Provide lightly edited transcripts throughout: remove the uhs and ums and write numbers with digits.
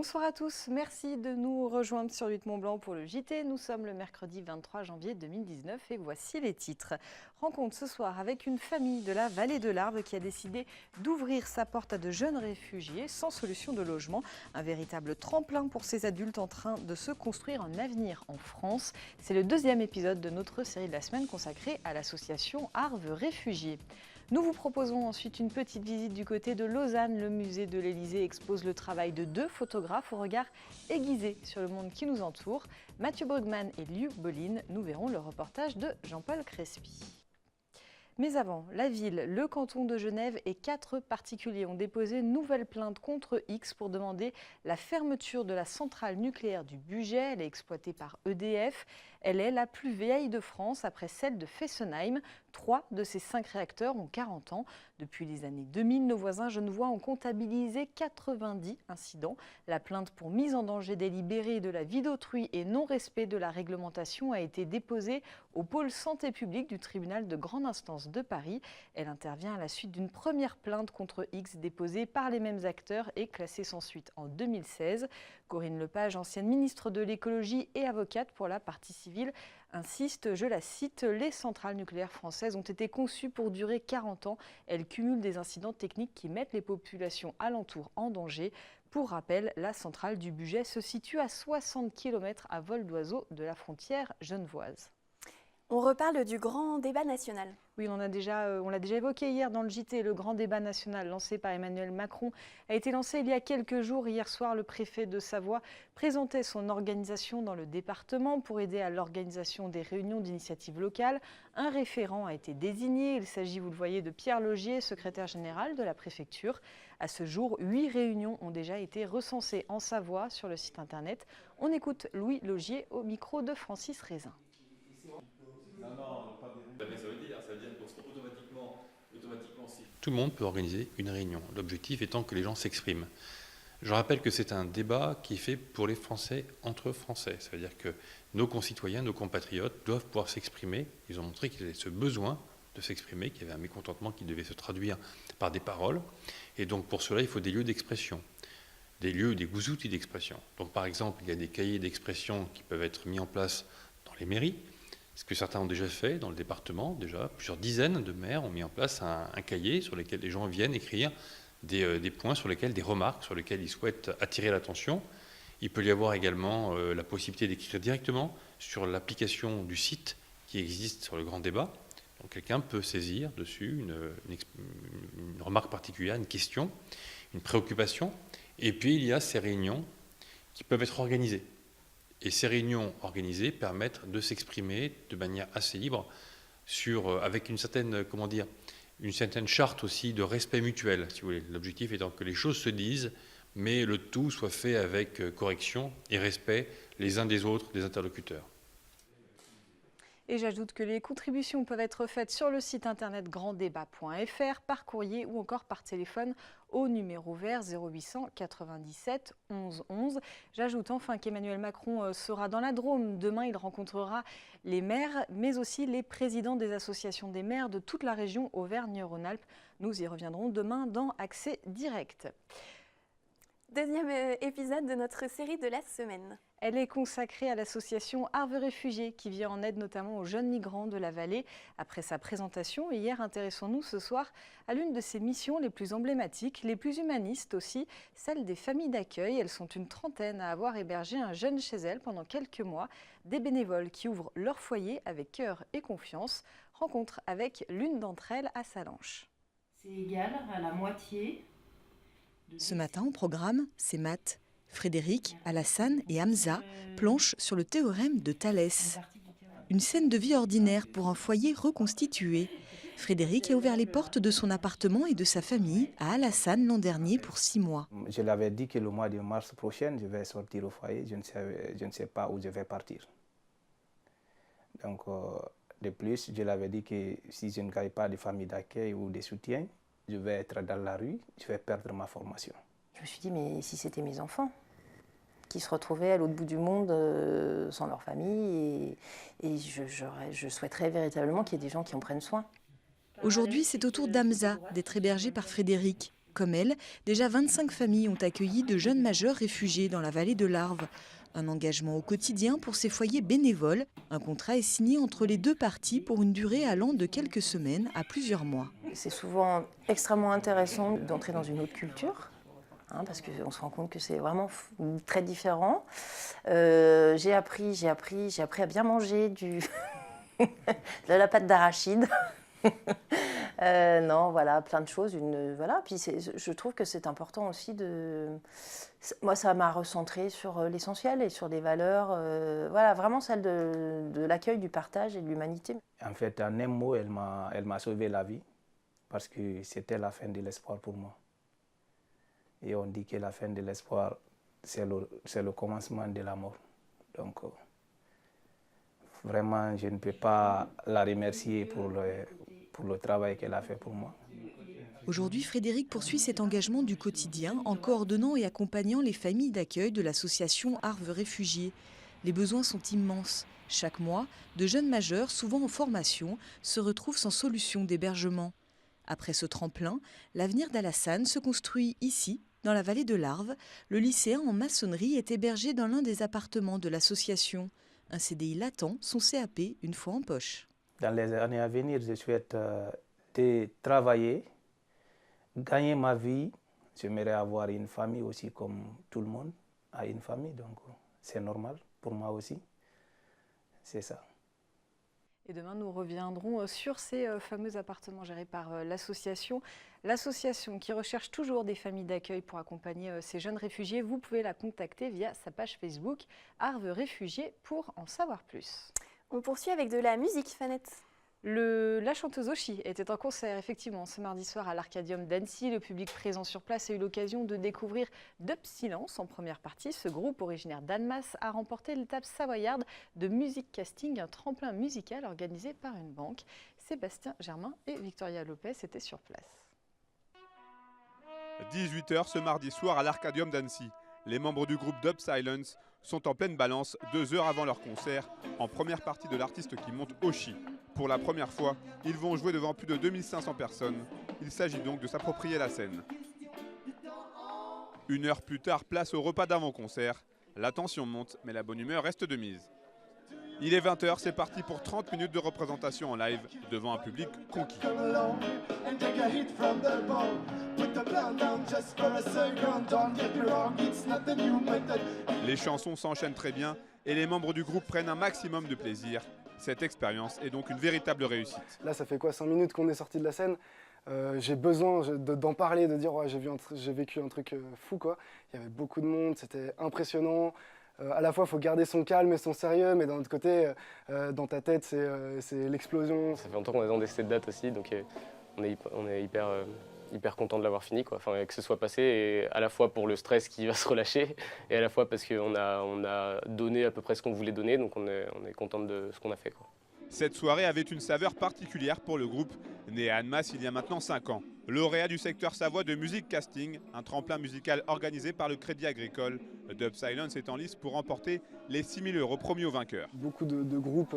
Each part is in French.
Bonsoir à tous, merci de nous rejoindre sur 8 Mont Blanc pour le JT. Nous sommes le mercredi 23 janvier 2019 et voici les titres. Rencontre ce soir avec une famille de la vallée de l'Arve qui a décidé d'ouvrir sa porte à de jeunes réfugiés sans solution de logement. Un véritable tremplin pour ces adultes en train de se construire un avenir en France. C'est le deuxième épisode de notre série de la semaine consacrée à l'association Arve Réfugiés. Nous vous proposons ensuite une petite visite du côté de Lausanne. Le musée de l'Élysée expose le travail de deux photographes au regard aiguisé sur le monde qui nous entoure. Mathieu Brugman et Liu Boline. Nous verrons le reportage de Jean-Paul Crespi. Mais avant, la ville, le canton de Genève et 4 particuliers ont déposé une nouvelle plainte contre X pour demander la fermeture de la centrale nucléaire du Bugey. Elle est exploitée par EDF. Elle est la plus vieille de France après celle de Fessenheim. 3 de ces 5 réacteurs ont 40 ans. Depuis les années 2000, nos voisins genevois ont comptabilisé 90 incidents. La plainte pour mise en danger délibérée de la vie d'autrui et non-respect de la réglementation a été déposée au pôle santé publique du tribunal de grande instance de Paris. Elle intervient à la suite d'une première plainte contre X déposée par les mêmes acteurs et classée sans suite en 2016. Corinne Lepage, ancienne ministre de l'écologie et avocate pour la partie civile, insiste, je la cite, « Les centrales nucléaires françaises ont été conçues pour durer 40 ans. Elles cumulent des incidents techniques qui mettent les populations alentours en danger. » Pour rappel, la centrale du Bugey se situe à 60 km à vol d'oiseau de la frontière genevoise. On reparle du grand débat national. Oui, on l'a déjà évoqué hier dans le JT. Le grand débat national lancé par Emmanuel Macron a été lancé il y a quelques jours. Hier soir, le préfet de Savoie présentait son organisation dans le département pour aider à l'organisation des réunions d'initiatives locales. Un référent a été désigné. Il s'agit, vous le voyez, de Pierre Logier, secrétaire général de la préfecture. À ce jour, 8 réunions ont déjà été recensées en Savoie sur le site internet. On écoute Louis Logier au micro de Francis Raisin. Tout le monde peut organiser une réunion, l'objectif étant que les gens s'expriment. Je rappelle que c'est un débat qui est fait pour les Français entre Français. Ça veut dire que nos concitoyens, nos compatriotes doivent pouvoir s'exprimer. Ils ont montré qu'ils avaient ce besoin de s'exprimer, qu'il y avait un mécontentement qui devait se traduire par des paroles. Et donc pour cela, il faut des lieux d'expression, des outils d'expression. Donc par exemple, il y a des cahiers d'expression qui peuvent être mis en place dans les mairies. Ce que certains ont déjà fait dans le département, déjà plusieurs dizaines de maires ont mis en place un cahier sur lequel les gens viennent écrire des points sur lesquels, des remarques sur lesquelles ils souhaitent attirer l'attention. Il peut y avoir également la possibilité d'écrire directement sur l'application du site qui existe sur le grand débat. Donc quelqu'un peut saisir dessus une remarque particulière, une question, une préoccupation. Et puis il y a ces réunions qui peuvent être organisées. Et ces réunions organisées permettent de s'exprimer de manière assez libre avec une certaine charte aussi de respect mutuel, si vous voulez. L'objectif étant que les choses se disent, mais le tout soit fait avec correction et respect les uns des autres, des interlocuteurs. Et j'ajoute que les contributions peuvent être faites sur le site internet granddébat.fr, par courrier ou encore par téléphone au numéro vert 0800 97 11 11. J'ajoute enfin qu'Emmanuel Macron sera dans la Drôme. Demain, il rencontrera les maires, mais aussi les présidents des associations des maires de toute la région Auvergne-Rhône-Alpes. Nous y reviendrons demain dans Accès Direct. Deuxième épisode de notre série de la semaine. Elle est consacrée à l'association Arve Réfugiés qui vient en aide notamment aux jeunes migrants de la vallée. Après sa présentation hier, intéressons-nous ce soir à l'une de ses missions les plus emblématiques, les plus humanistes aussi, celle des familles d'accueil. Elles sont une trentaine à avoir hébergé un jeune chez elles pendant quelques mois. Des bénévoles qui ouvrent leur foyer avec cœur et confiance. Rencontre avec l'une d'entre elles à Salanches. C'est égal à la moitié. Ce matin, au programme, c'est maths. Frédéric, Alassane et Hamza planchent sur le théorème de Thalès. Une scène de vie ordinaire pour un foyer reconstitué. Frédéric a ouvert les portes de son appartement et de sa famille à Alassane l'an dernier pour 6 mois. Je l'avais dit que le mois de mars prochain, je vais sortir au foyer. Je ne sais pas où je vais partir. Donc, de plus, je l'avais dit que si je ne gagne pas de famille d'accueil ou de soutien, je vais être dans la rue, je vais perdre ma formation. Je me suis dit, mais si c'était mes enfants qui se retrouvaient à l'autre bout du monde sans leur famille, et je souhaiterais véritablement qu'il y ait des gens qui en prennent soin. Aujourd'hui, c'est au tour d'Hamza d'être hébergé par Frédéric. Comme elle, déjà 25 familles ont accueilli de jeunes majeurs réfugiés dans la vallée de l'Arve. Un engagement au quotidien pour ces foyers bénévoles. Un contrat est signé entre les deux parties pour une durée allant de quelques semaines à plusieurs mois. C'est souvent extrêmement intéressant d'entrer dans une autre culture, parce qu'on se rend compte que c'est vraiment très différent. J'ai appris à bien manger de la pâte d'arachide. Non, voilà, plein de choses. Puis je trouve que c'est important aussi moi, ça m'a recentré sur l'essentiel et sur des valeurs, vraiment celle de l'accueil, du partage et de l'humanité. En fait, en un mot, elle m'a sauvé la vie parce que c'était la fin de l'espoir pour moi. Et on dit que la fin de l'espoir, c'est le commencement de la mort. Donc, vraiment, je ne peux pas la remercier pour le travail qu'elle a fait pour moi. Aujourd'hui, Frédéric poursuit cet engagement du quotidien en coordonnant et accompagnant les familles d'accueil de l'association Arve Réfugiés. Les besoins sont immenses. Chaque mois, de jeunes majeurs, souvent en formation, se retrouvent sans solution d'hébergement. Après ce tremplin, l'avenir d'Alassane se construit ici, dans la vallée de l'Arve. Le lycéen en maçonnerie est hébergé dans l'un des appartements de l'association. Un CDI l'attend, son CAP une fois en poche. Dans les années à venir, je souhaite travailler, gagner ma vie. J'aimerais avoir une famille aussi comme tout le monde a une famille, donc c'est normal pour moi aussi. C'est ça. Et demain, nous reviendrons sur ces fameux appartements gérés par l'association. L'association qui recherche toujours des familles d'accueil pour accompagner ces jeunes réfugiés. Vous pouvez la contacter via sa page Facebook Arve Réfugiés pour en savoir plus. On poursuit avec de la musique, Fanette. La chanteuse Oshi était en concert effectivement ce mardi soir à l'Arcadium d'Annecy. Le public présent sur place a eu l'occasion de découvrir Dub Silence en première partie. Ce groupe originaire d'Annemasse a remporté l'étape savoyarde de Music Casting, un tremplin musical organisé par une banque. Sébastien Germain et Victoria Lopez étaient sur place. 18h ce mardi soir à l'Arcadium d'Annecy. Les membres du groupe Dub Silence sont en pleine balance 2 heures avant leur concert, en première partie de l'artiste qui monte Oshi. Pour la première fois, ils vont jouer devant plus de 2500 personnes. Il s'agit donc de s'approprier la scène. 1 heure plus tard, place au repas d'avant-concert. La tension monte, mais la bonne humeur reste de mise. Il est 20h, c'est parti pour 30 minutes de représentation en live devant un public conquis. Les chansons s'enchaînent très bien et les membres du groupe prennent un maximum de plaisir. Cette expérience est donc une véritable réussite. Là, ça fait quoi, 5 minutes qu'on est sorti de la scène. J'ai besoin d'en parler, de dire ouais, j'ai vécu un truc fou, quoi. Il y avait beaucoup de monde, c'était impressionnant. À la fois, il faut garder son calme et son sérieux, mais d'un autre côté, dans ta tête, c'est l'explosion. Ça fait longtemps qu'on attendait cette date aussi, donc on est hyper content de l'avoir fini, quoi. Enfin, que ce soit passé, et à la fois pour le stress qui va se relâcher, et à la fois parce qu'on a donné à peu près ce qu'on voulait donner, donc on est content de ce qu'on a fait, quoi. Cette soirée avait une saveur particulière pour le groupe, né à Annemasse il y a maintenant 5 ans. Lauréat du secteur Savoie de Music Casting, un tremplin musical organisé par le Crédit Agricole. Dub Silence est en lice pour remporter les 6 000 € promis aux vainqueurs. Beaucoup de groupes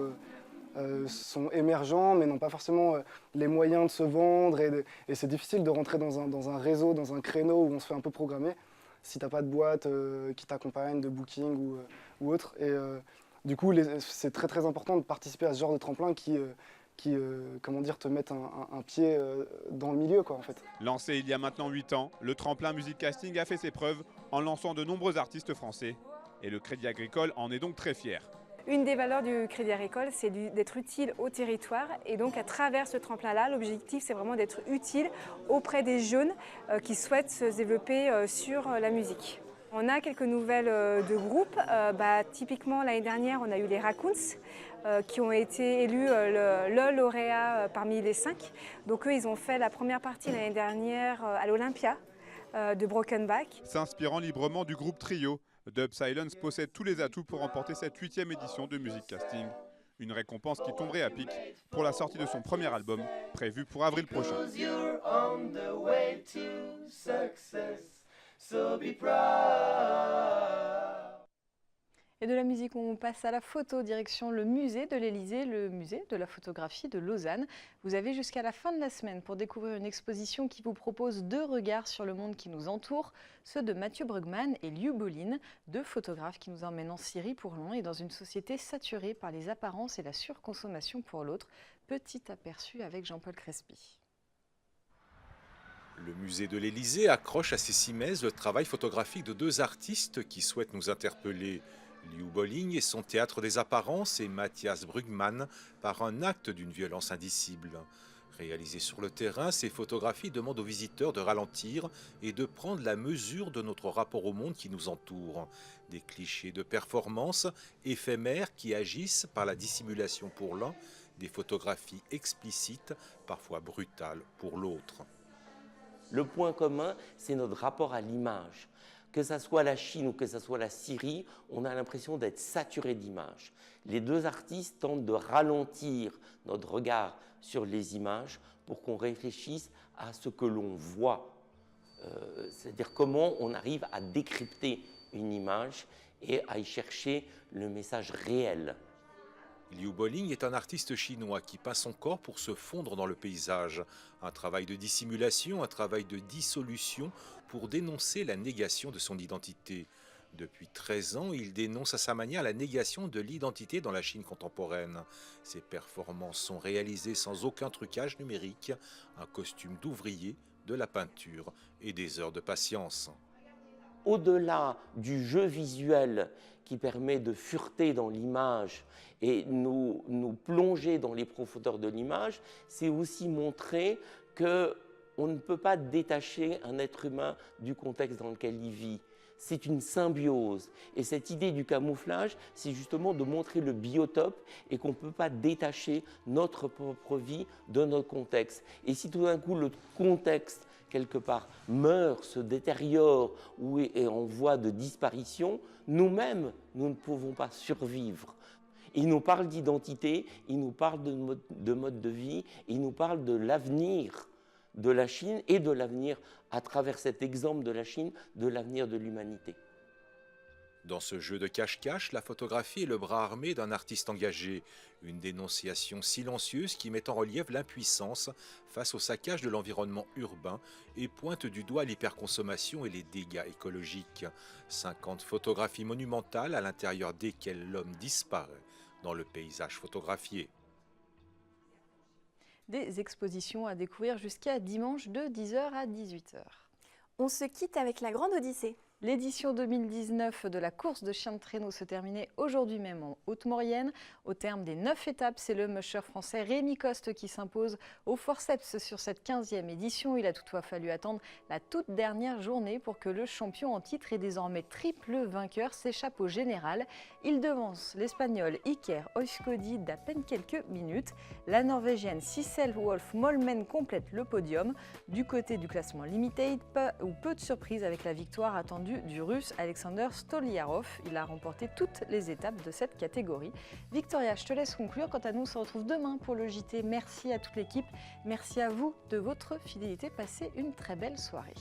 sont émergents, mais n'ont pas forcément les moyens de se vendre. Et c'est difficile de rentrer dans un réseau, dans un créneau où on se fait un peu programmer, si tu n'as pas de boîte qui t'accompagne, de booking ou autre. Et du coup, c'est très important de participer à ce genre de tremplin qui comment dire, te mettent un pied dans le milieu, quoi, en fait. Lancé il y a maintenant 8 ans, le tremplin Music Casting a fait ses preuves en lançant de nombreux artistes français. Et le Crédit Agricole en est donc très fier. Une des valeurs du Crédit Agricole, c'est d'être utile au territoire. Et donc, à travers ce tremplin-là, l'objectif, c'est vraiment d'être utile auprès des jeunes qui souhaitent se développer sur la musique. On a quelques nouvelles de groupes. Typiquement, l'année dernière, on a eu les Raccoons qui ont été élus le lauréat parmi les 5. Donc eux, ils ont fait la première partie l'année dernière à l'Olympia de Broken Back. S'inspirant librement du groupe Trio, Dub Silence possède tous les atouts pour remporter cette 8e édition de Music Casting. Une récompense qui tomberait à pic pour la sortie de son premier album, prévu pour avril prochain. Et de la musique, on passe à la photo, direction le musée de l'Élysée, le musée de la photographie de Lausanne. Vous avez jusqu'à la fin de la semaine pour découvrir une exposition qui vous propose 2 regards sur le monde qui nous entoure, ceux de Mathieu Brugman et Liu Bolin, 2 photographes qui nous emmènent en Syrie pour l'un et dans une société saturée par les apparences et la surconsommation pour l'autre. Petit aperçu avec Jean-Paul Crespi. Le musée de l'Élysée accroche à ses cimaises le travail photographique de 2 artistes qui souhaitent nous interpeller. Liu Bolin et son théâtre des apparences et Matthias Brugman par un acte d'une violence indicible. Réalisées sur le terrain, ces photographies demandent aux visiteurs de ralentir et de prendre la mesure de notre rapport au monde qui nous entoure. Des clichés de performance éphémères qui agissent par la dissimulation pour l'un, des photographies explicites, parfois brutales pour l'autre. Le point commun, c'est notre rapport à l'image. Que ce soit la Chine ou que ce soit la Syrie, on a l'impression d'être saturé d'images. Les 2 artistes tentent de ralentir notre regard sur les images pour qu'on réfléchisse à ce que l'on voit. C'est-à-dire comment on arrive à décrypter une image et à y chercher le message réel. Liu Bolin est un artiste chinois qui peint son corps pour se fondre dans le paysage. Un travail de dissimulation, un travail de dissolution pour dénoncer la négation de son identité. Depuis 13 ans, il dénonce à sa manière la négation de l'identité dans la Chine contemporaine. Ses performances sont réalisées sans aucun trucage numérique, un costume d'ouvrier, de la peinture et des heures de patience. Au-delà du jeu visuel qui permet de fureter dans l'image et nous plonger dans les profondeurs de l'image, c'est aussi montrer qu'on ne peut pas détacher un être humain du contexte dans lequel il vit. C'est une symbiose. Et cette idée du camouflage, c'est justement de montrer le biotope et qu'on ne peut pas détacher notre propre vie de notre contexte. Et si tout d'un coup le contexte, quelque part, meurt, se détériore ou est en voie de disparition, nous-mêmes, nous ne pouvons pas survivre. Il nous parle d'identité, il nous parle de mode de vie, il nous parle de l'avenir de la Chine et de l'avenir, à travers cet exemple de la Chine, de l'avenir de l'humanité. Dans ce jeu de cache-cache, la photographie est le bras armé d'un artiste engagé. Une dénonciation silencieuse qui met en relief l'impuissance face au saccage de l'environnement urbain et pointe du doigt l'hyperconsommation et les dégâts écologiques. 50 photographies monumentales à l'intérieur desquelles l'homme disparaît dans le paysage photographié. Des expositions à découvrir jusqu'à dimanche de 10h à 18h. On se quitte avec la Grande Odyssée. L'édition 2019 de la course de chiens de traîneau se terminait aujourd'hui même en Haute-Maurienne. Au terme des 9 étapes, c'est le musher français Rémi Coste qui s'impose au forceps sur cette 15e édition. Il a toutefois fallu attendre la toute dernière journée pour que le champion en titre et désormais triple vainqueur s'échappe au général. Il devance l'Espagnol Iker Oiskodi d'à peine quelques minutes. La Norvégienne Sissel Wolf Molmen complète le podium. Du côté du classement Limited, peu de surprises avec la victoire attendue du Russe Alexander Stoliarov. Il a remporté toutes les étapes de cette catégorie. Victoria, je te laisse conclure. Quant à nous, on se retrouve demain pour le JT. Merci à toute l'équipe. Merci à vous de votre fidélité. Passez une très belle soirée.